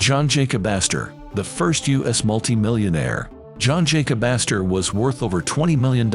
John Jacob Astor, the first U.S. multimillionaire. John Jacob Astor was worth over $20 million.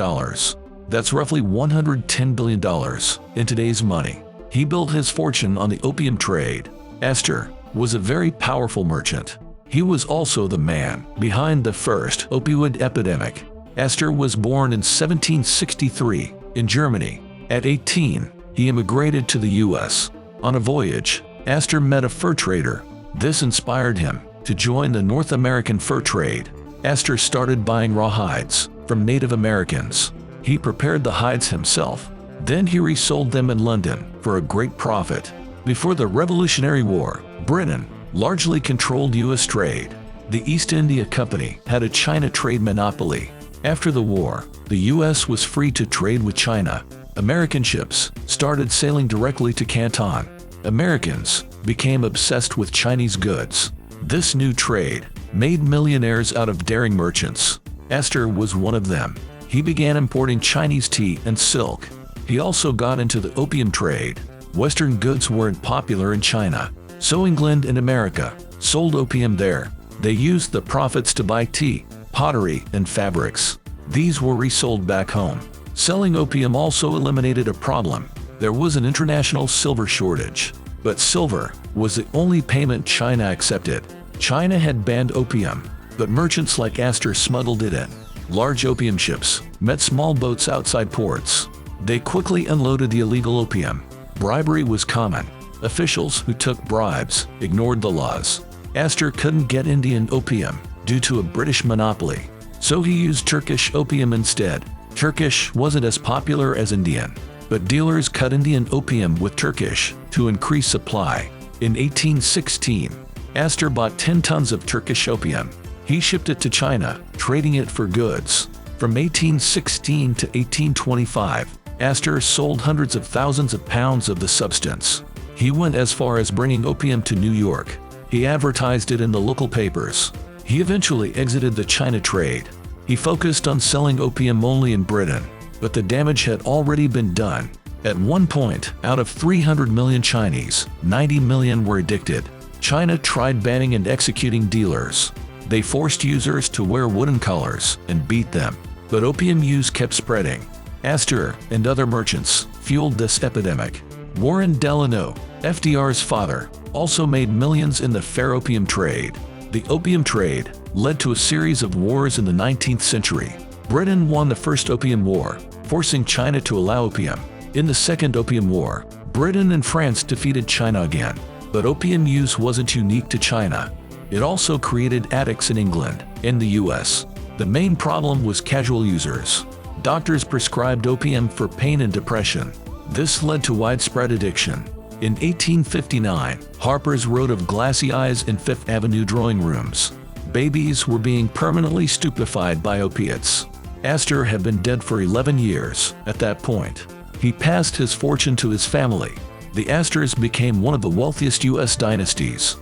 That's roughly $110 billion in today's money. He built his fortune on the opium trade. Astor was a very powerful merchant. He was also the man behind the first opioid epidemic. Astor was born in 1763 in Germany. At 18, he immigrated to the U.S. On a voyage, Astor met a fur trader. This inspired him to join the North American fur trade. Astor started buying raw hides from Native Americans. He prepared the hides himself. Then he resold them in London for a great profit. Before the Revolutionary War, Britain largely controlled U.S. trade. The East India Company had a China trade monopoly. After the war, the U.S. was free to trade with China. American ships started sailing directly to Canton. Americans became obsessed with Chinese goods. This new trade made millionaires out of daring merchants. Astor was one of them. He began importing Chinese tea and silk. He also got into the opium trade. Western goods weren't popular in China, so England and America sold opium there. They used the profits to buy tea, pottery, and fabrics. These were resold back home. Selling opium also eliminated a problem. There was an international silver shortage, but silver was the only payment China accepted. China had banned opium, but merchants like Astor smuggled it in. Large opium ships met small boats outside ports. They quickly unloaded the illegal opium. Bribery was common. Officials who took bribes ignored the laws. Astor couldn't get Indian opium due to a British monopoly, so he used Turkish opium instead. Turkish wasn't as popular as Indian, but dealers cut Indian opium with Turkish to increase supply. In 1816, Astor bought 10 tons of Turkish opium. He shipped it to China, trading it for goods. From 1816 to 1825, Astor sold hundreds of thousands of pounds of the substance. He went as far as bringing opium to New York. He advertised it in the local papers. He eventually exited the China trade. He focused on selling opium only in Britain, but the damage had already been done. At one point, out of 300 million Chinese, 90 million were addicted. China tried banning and executing dealers. They forced users to wear wooden collars and beat them, but opium use kept spreading. Astor and other merchants fueled this epidemic. Warren Delano, FDR's father, also made millions in the fair opium trade. The opium trade led to a series of wars in the 19th century. Britain won the First Opium War, forcing China to allow opium. In the Second Opium War, Britain and France defeated China again. But opium use wasn't unique to China. It also created addicts in England and the US. The main problem was casual users. Doctors prescribed opium for pain and depression. This led to widespread addiction. In 1859, Harper's wrote of glassy eyes in Fifth Avenue drawing rooms. Babies were being permanently stupefied by opiates. Astor had been dead for 11 years at that point. He passed his fortune to his family. The Astors became one of the wealthiest U.S. dynasties.